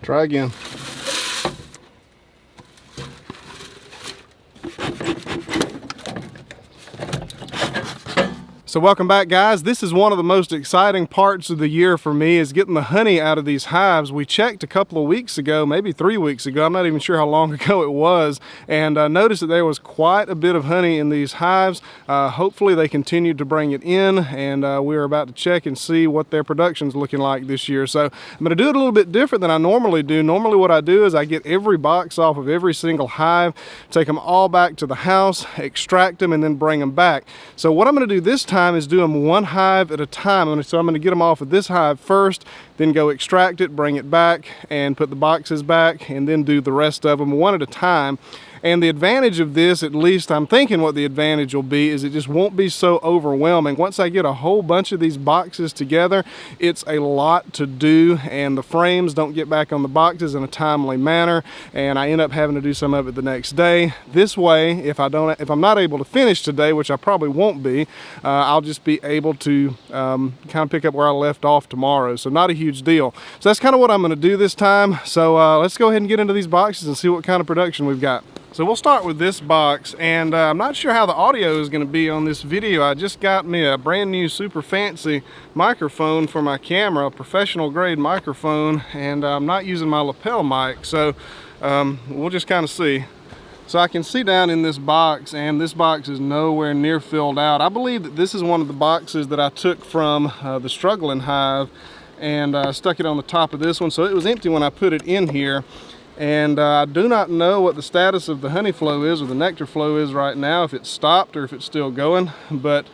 Try again. So welcome back, guys. This is one of the most exciting parts of the year for me, is getting the honey out of these hives. We checked a couple of weeks ago, maybe 3 weeks ago, I'm not even sure how long ago it was, and noticed that there was quite a bit of honey in these hives. Hopefully they continued to bring it in, and we're about to check and see what their production's looking like this year. So I'm going to do it a little bit different than I normally do. Normally what I do is I get every box off of every single hive, take them all back to the house, extract them, and then bring them back. So what I'm going to do this time is do them one hive at a time. So I'm going to get them off of this hive first, then go extract it, bring it back, and put the boxes back, and then do the rest of them one at a time. And the advantage of this, at least I'm thinking what the advantage will be, is it just won't be so overwhelming. Once I get a whole bunch of these boxes together, it's a lot to do, and the frames don't get back on the boxes in a timely manner, and I end up having to do some of it the next day. This way, if I'm not able to finish today, which I probably won't be, I'll just be able to kind of pick up where I left off tomorrow. So not a huge deal. So that's kind of what I'm going to do this time. So let's go ahead and get into these boxes and see what kind of production we've got. So we'll start with this box, and I'm not sure how the audio is going to be on this video. I just got me a brand new super fancy microphone for my camera, a professional grade microphone, and I'm not using my lapel mic, so we'll just kind of see. So I can see down in this box, and this box is nowhere near filled out. I believe that this is one of the boxes that I took from the struggling hive and stuck it on the top of this one, so it was empty when I put it in here. And I do not know what the status of the honey flow is, or the nectar flow is right now, if it's stopped or if it's still going, but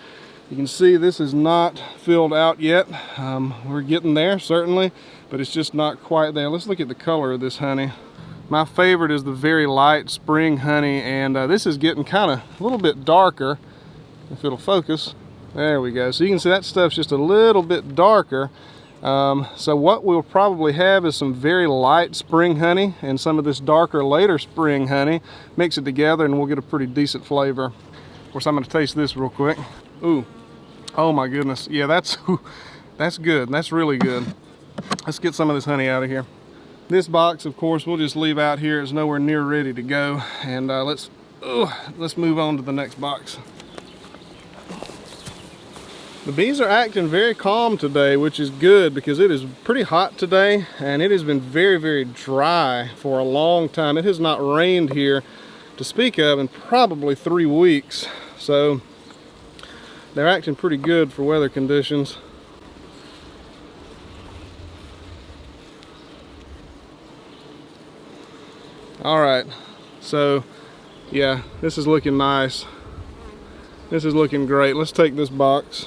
you can see this is not filled out yet. We're getting there, certainly, but it's just not quite there. Let's look at the color of this honey. My favorite is the very light spring honey, and this is getting kind of a little bit darker, if it'll focus. There we go. So you can see that stuff's just a little bit darker. So what we'll probably have is some very light spring honey and some of this darker later spring honey. Mix it together and we'll get a pretty decent flavor. Of course, I'm going to taste this real quick. Ooh, oh my goodness. Yeah, that's good. That's really good. Let's get some of this honey out of here. This box, of course, we'll just leave out here. It's nowhere near ready to go. And let's move on to the next box. The bees are acting very calm today, which is good because it is pretty hot today, and it has been very, very dry for a long time. It has not rained here to speak of in probably 3 weeks. So they're acting pretty good for weather conditions. All right, so yeah, this is looking nice. This is looking great. Let's take this box.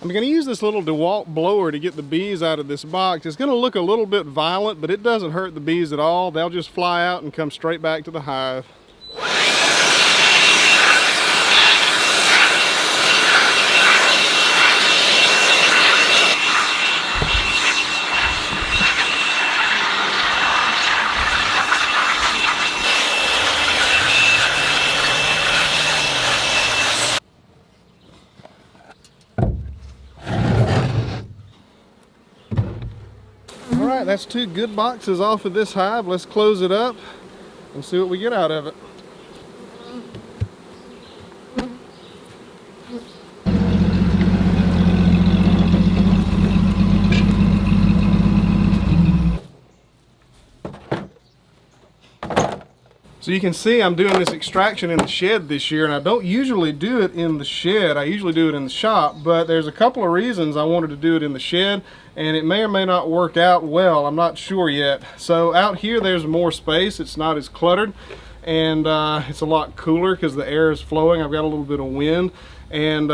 I'm going to use this little DeWalt blower to get the bees out of this box. It's going to look a little bit violent, but it doesn't hurt the bees at all. They'll just fly out and come straight back to the hive. Alright, that's 2 good boxes off of this hive. Let's close it up and see what we get out of it. So you can see I'm doing this extraction in the shed this year, and I don't usually do it in the shed. I usually do it in the shop, but there's a couple of reasons I wanted to do it in the shed, and it may or may not work out well. I'm not sure yet. So out here there's more space. It's not as cluttered, and it's a lot cooler because the air is flowing. I've got a little bit of wind, and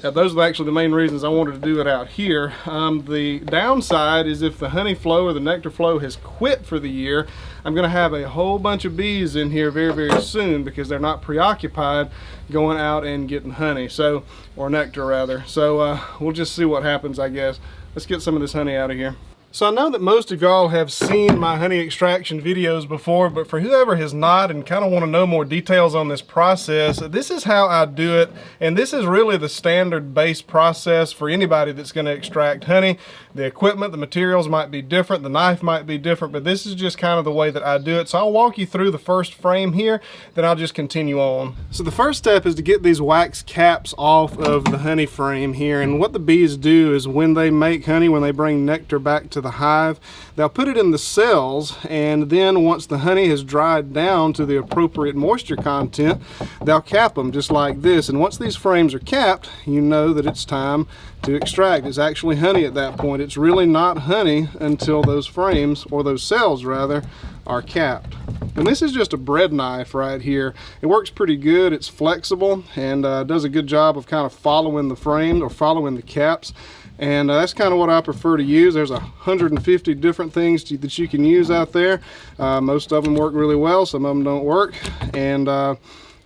those are actually the main reasons I wanted to do it out here. The downside is if the honey flow or the nectar flow has quit for the year, I'm going to have a whole bunch of bees in here very, very soon because they're not preoccupied going out and getting honey, so, or nectar rather. So we'll just see what happens, I guess. Let's get some of this honey out of here. So I know that most of y'all have seen my honey extraction videos before, but for whoever has not and kind of want to know more details on this process, this is how I do it, and this is really the standard base process for anybody that's going to extract honey. The equipment, the materials might be different, the knife might be different, but this is just kind of the way that I do it. So I'll walk you through the first frame here, then I'll just continue on. So the first step is to get these wax caps off of the honey frame here, and what the bees do is when they make honey, when they bring nectar back to the hive, they'll put it in the cells, and then once the honey has dried down to the appropriate moisture content, they'll cap them just like this. And once these frames are capped, you know that it's time to extract. It's actually honey at that point. It's really not honey until those frames, or those cells rather, are capped. And this is just a bread knife right here. It works pretty good. It's flexible and does a good job of kind of following the frame or following the caps. And that's kind of what I prefer to use. There's 150 different things that you can use out there. Most of them work really well, some of them don't work. And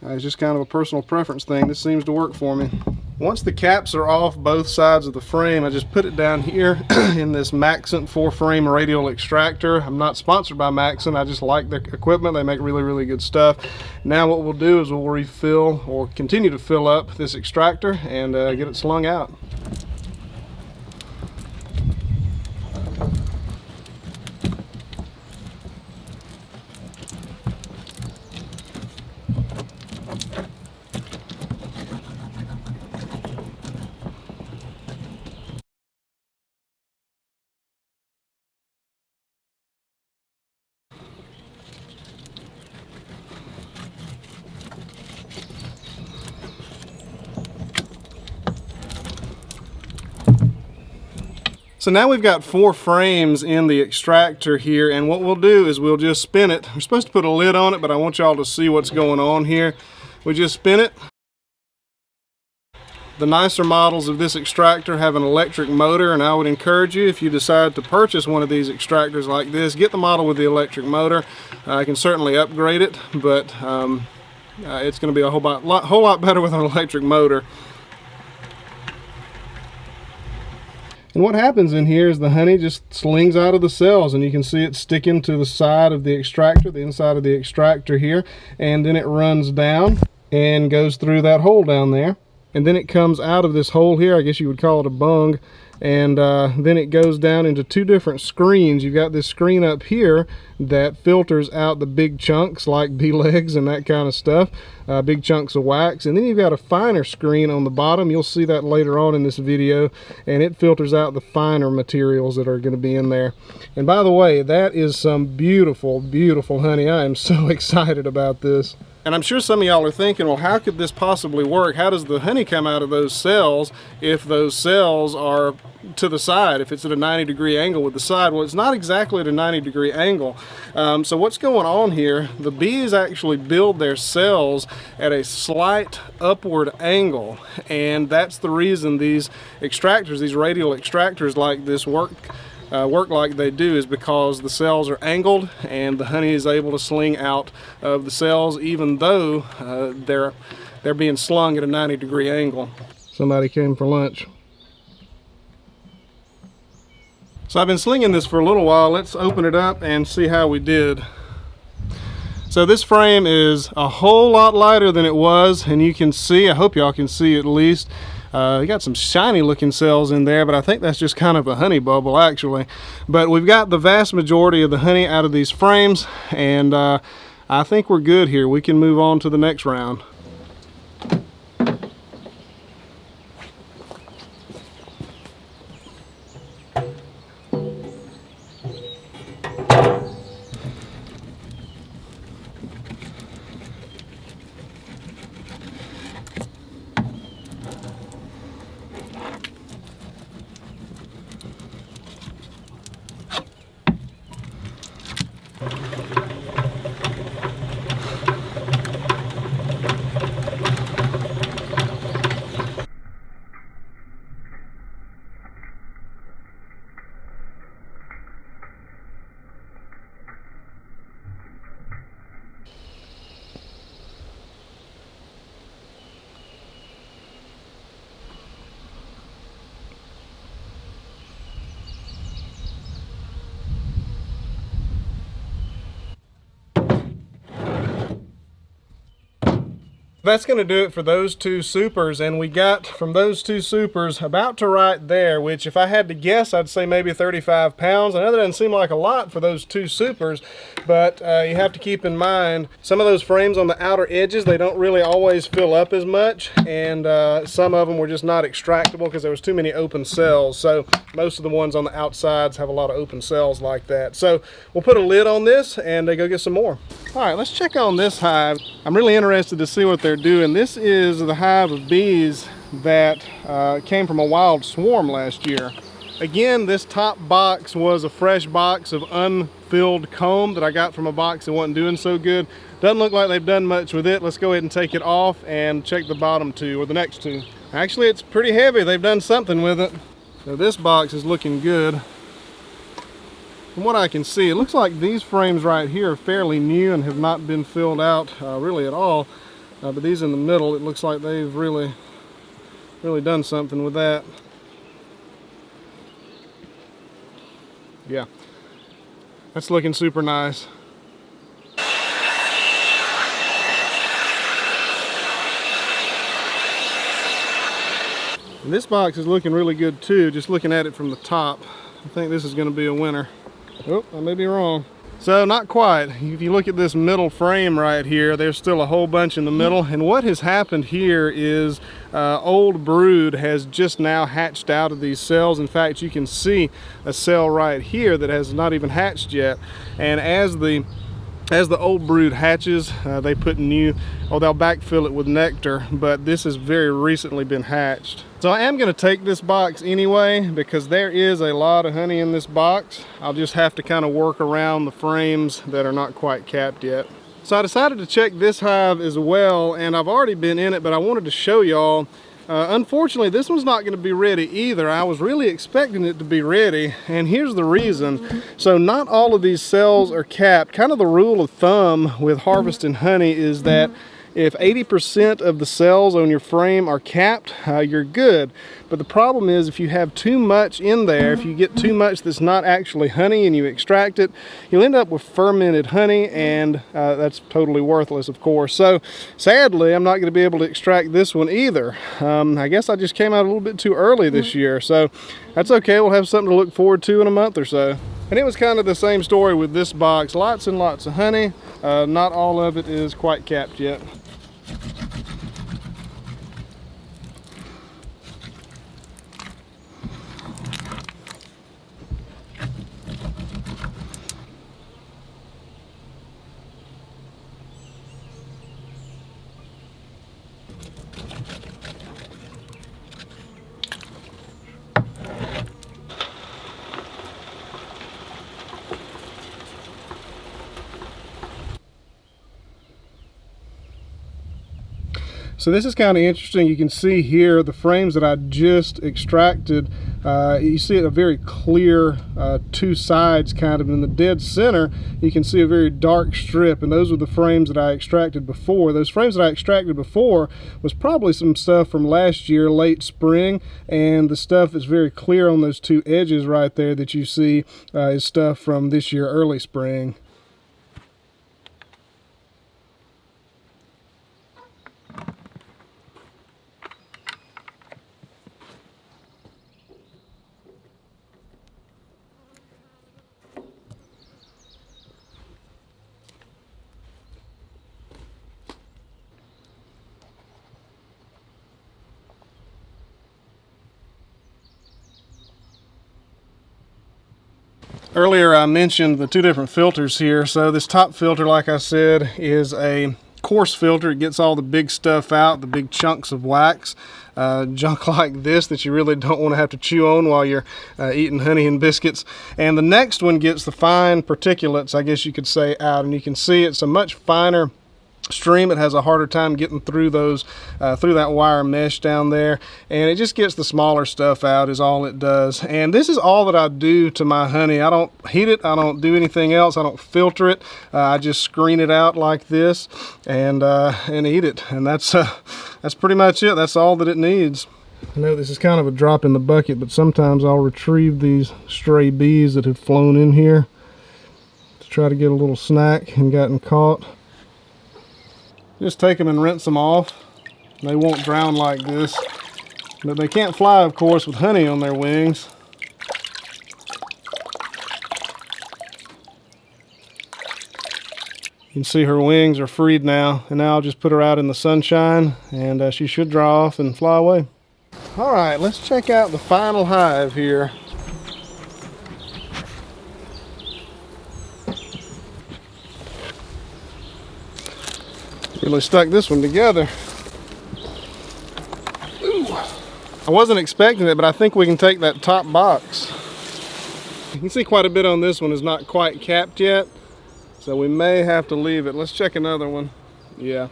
it's just kind of a personal preference thing. This seems to work for me. Once the caps are off both sides of the frame, I just put it down here in this Maxent 4-frame radial extractor. I'm not sponsored by Maxent, I just like their equipment. They make really, really good stuff. Now what we'll do is we'll refill or continue to fill up this extractor and get it slung out. So now we've got 4 frames in the extractor here, and what we'll do is we'll just spin it. We're supposed to put a lid on it, but I want y'all to see what's going on here. We just spin it. The nicer models of this extractor have an electric motor, and I would encourage you, if you decide to purchase one of these extractors like this, get the model with the electric motor. I can certainly upgrade it, but it's going to be a whole lot better with an electric motor. And what happens in here is the honey just slings out of the cells, and you can see it sticking to the side of the extractor, the inside of the extractor here, and then it runs down and goes through that hole down there, and then it comes out of this hole here. I guess you would call it a bung, and then it goes down into 2 different screens. You've got this screen up here that filters out the big chunks like bee legs and that kind of stuff, big chunks of wax, and then you've got a finer screen on the bottom. You'll see that later on in this video, and it filters out the finer materials that are going to be in there. And by the way, that is some beautiful, beautiful honey. I am so excited about this. And I'm sure some of y'all are thinking, well, how could this possibly work? How does the honey come out of those cells if those cells are to the side, if it's at a 90-degree angle with the side? Well, it's not exactly at a 90-degree angle. So what's going on here, the bees actually build their cells at a slight upward angle, and that's the reason these extractors, these radial extractors like this work like they do, is because the cells are angled and the honey is able to sling out of the cells even though they're being slung at a 90-degree angle. Somebody came for lunch. So I've been slinging this for a little while. Let's open it up and see how we did. So this frame is a whole lot lighter than it was, and you can see, I hope y'all can see at least, you got some shiny looking cells in there, but I think that's just kind of a honey bubble actually. But we've got the vast majority of the honey out of these frames, and I think we're good here. We can move on to the next round. That's going to do it for those two supers, and we got from those two supers about to right there, which if I had to guess, I'd say maybe 35 pounds. I know that doesn't seem like a lot for those two supers, but you have to keep in mind some of those frames on the outer edges, they don't really always fill up as much, and some of them were just not extractable because there was too many open cells. So most of the ones on the outsides have a lot of open cells like that. So we'll put a lid on this and go get some more. All right, let's check on this hive. I'm really interested to see what they're doing. This is the hive of bees that came from a wild swarm last year. Again, this top box was a fresh box of unfilled comb that I got from a box that wasn't doing so good. Doesn't look like they've done much with it. Let's go ahead and take it off and check the bottom two, or the next two. Actually, it's pretty heavy. They've done something with it. So this box is looking good. From what I can see, it looks like these frames right here are fairly new and have not been filled out really at all. But these in the middle, it looks like they've really done something with that. Yeah, that's looking super nice. And this box is looking really good too, just looking at it from the top. I think this is going to be a winner. Oh, I may be wrong. So not quite. If you look at this middle frame right here, there's still a whole bunch in the middle. And what has happened here is old brood has just now hatched out of these cells. In fact, you can see a cell right here that has not even hatched yet. And as the old brood hatches, they put new, or they'll backfill it with nectar, but this has very recently been hatched. So I am going to take this box anyway because there is a lot of honey in this box. I'll just have to kind of work around the frames that are not quite capped yet. So I decided to check this hive as well, and I've already been in it, but I wanted to show y'all. Unfortunately, this one's not going to be ready either. I was really expecting it to be ready, and here's the reason. So not all of these cells are capped. Kind of the rule of thumb with harvesting honey is that if 80% of the cells on your frame are capped, you're good. But the problem is if you have too much in there, if you get too much that's not actually honey and you extract it, you'll end up with fermented honey, and that's totally worthless, of course. So sadly, I'm not going to be able to extract this one either. I guess I just came out a little bit too early this year, so that's okay. We'll have something to look forward to in a month or so. And it was kind of the same story with this box. Lots and lots of honey. Not all of it is quite capped yet. So this is kind of interesting. You can see here the frames that I just extracted. You see a very clear two sides kind of. In the dead center, you can see a very dark strip, and those were the frames that I extracted before. Those frames that I extracted before was probably some stuff from last year, late spring, and the stuff that's very clear on those two edges right there that you see is stuff from this year, early spring. Earlier I mentioned the two different filters here. So this top filter, like I said, is a coarse filter. It gets all the big stuff out, the big chunks of wax, junk like this that you really don't want to have to chew on while you're eating honey and biscuits. And the next one gets the fine particulates, I guess you could say, out. And you can see it's a much finer stream. It has a harder time getting through those through that wire mesh down there, and it just gets the smaller stuff out is all it does. And this is all that I do to my honey. I don't heat it, I don't do anything else, I don't filter it. I just screen it out like this and eat it, and that's pretty much it. That's all that it needs. I know this is kind of a drop in the bucket, but sometimes I'll retrieve these stray bees that have flown in here to try to get a little snack and gotten caught. Just take them and rinse them off. They won't drown like this. But they can't fly, of course, with honey on their wings. You can see her wings are freed now, and now I'll just put her out in the sunshine, and she should draw off and fly away. All right, let's check out the final hive here. Really stuck this one together. Ooh. I wasn't expecting it, but I think we can take that top box. You can see quite a bit on this one is not quite capped yet, so we may have to leave it. Let's check another one. Yeah.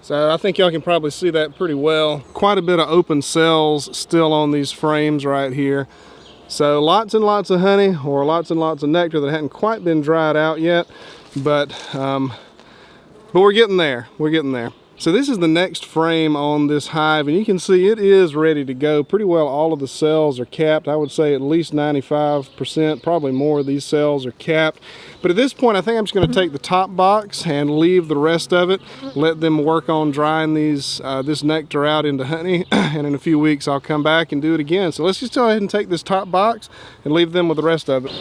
So I think y'all can probably see that pretty well. Quite a bit of open cells still on these frames right here. So lots and lots of honey, or lots and lots of nectar that hadn't quite been dried out yet, but we're getting there. We're getting there. So this is the next frame on this hive, and you can see it is ready to go. Pretty well all of the cells are capped. I would say at least 95%, probably more of these cells are capped. But at this point, I think I'm just going to take the top box and leave the rest of it. Let them work on drying these this nectar out into honey, and in a few weeks I'll come back and do it again. So let's just go ahead and take this top box and leave them with the rest of it.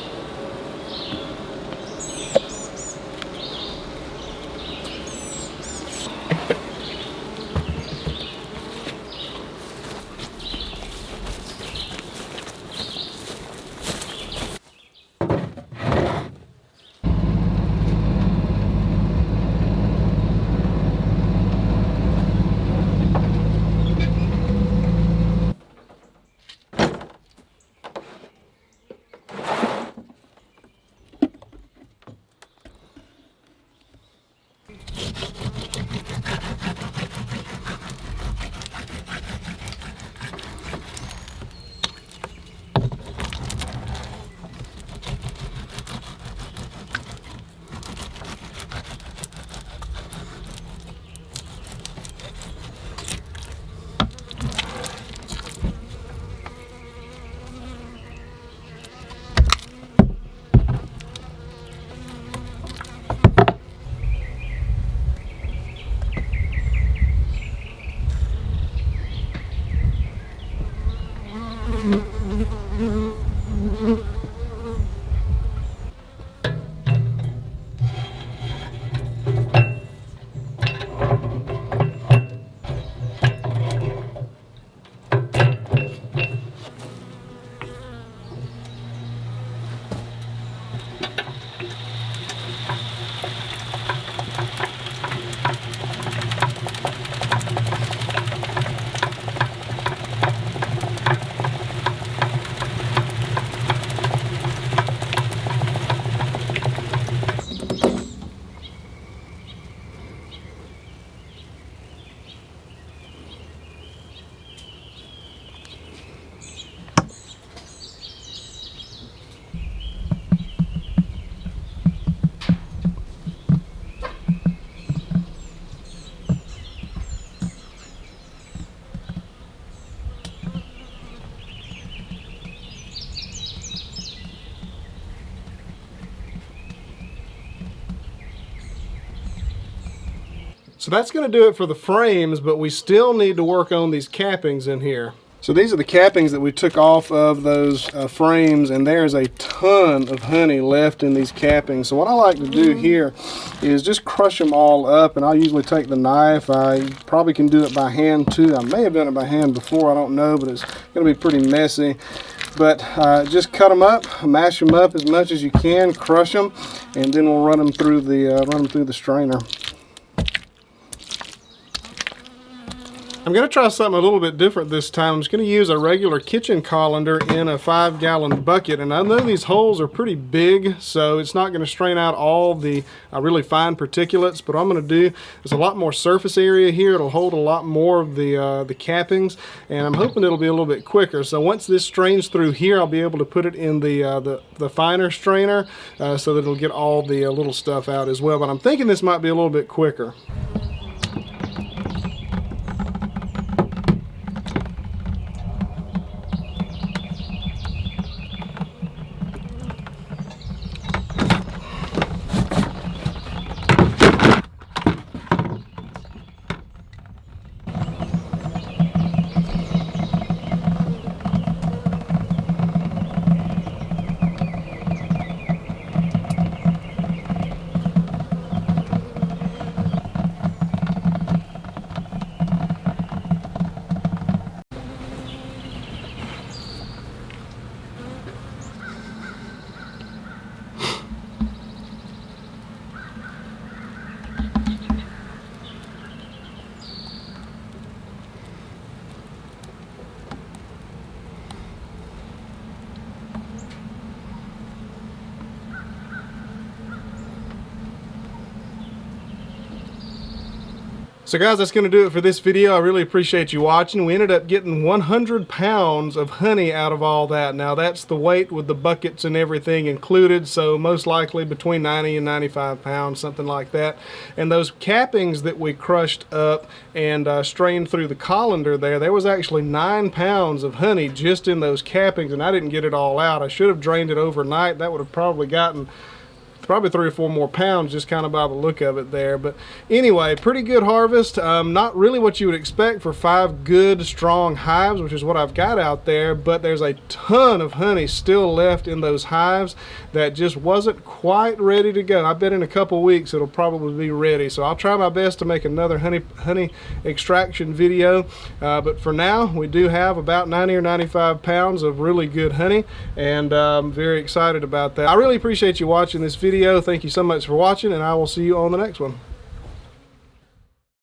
So that's going to do it for the frames, but we still need to work on these cappings in here. So these are the cappings that we took off of those frames, and there's a ton of honey left in these cappings. So what I like to do here is just crush them all up, and I usually take the knife. I probably can do it by hand too. I may have done it by hand before, I don't know, but it's going to be pretty messy. But just cut them up, mash them up as much as you can, crush them, and then we'll run them through the strainer. I'm going to try something a little bit different this time. I'm just going to use a regular kitchen colander in a 5-gallon bucket, and I know these holes are pretty big, so it's not going to strain out all the really fine particulates. But what I'm going to do, there's a lot more surface area here. It'll hold a lot more of the cappings, and I'm hoping it'll be a little bit quicker. So once this strains through here, I'll be able to put it in the finer strainer so that it'll get all the little stuff out as well. But I'm thinking this might be a little bit quicker. So guys, that's going to do it for this video. I really appreciate you watching. We ended up getting 100 pounds of honey out of all that. Now that's the weight with the buckets and everything included, so most likely between 90 and 95 pounds, something like that. And those cappings that we crushed up and strained through the colander there was actually 9 pounds of honey just in those cappings, and I didn't get it all out. I should have drained it overnight. That would have probably gotten probably 3 or 4 more pounds just kind of by the look of it there. But anyway, pretty good harvest. Not really what you would expect for 5 good strong hives, which is what I've got out there, but there's a ton of honey still left in those hives that just wasn't quite ready to go. I bet in a couple weeks it'll probably be ready, so I'll try my best to make another honey extraction video, but for now we do have about 90 or 95 pounds of really good honey, and I'm very excited about that. I really appreciate you watching this video. Thank you so much for watching, and I will see you on the next one.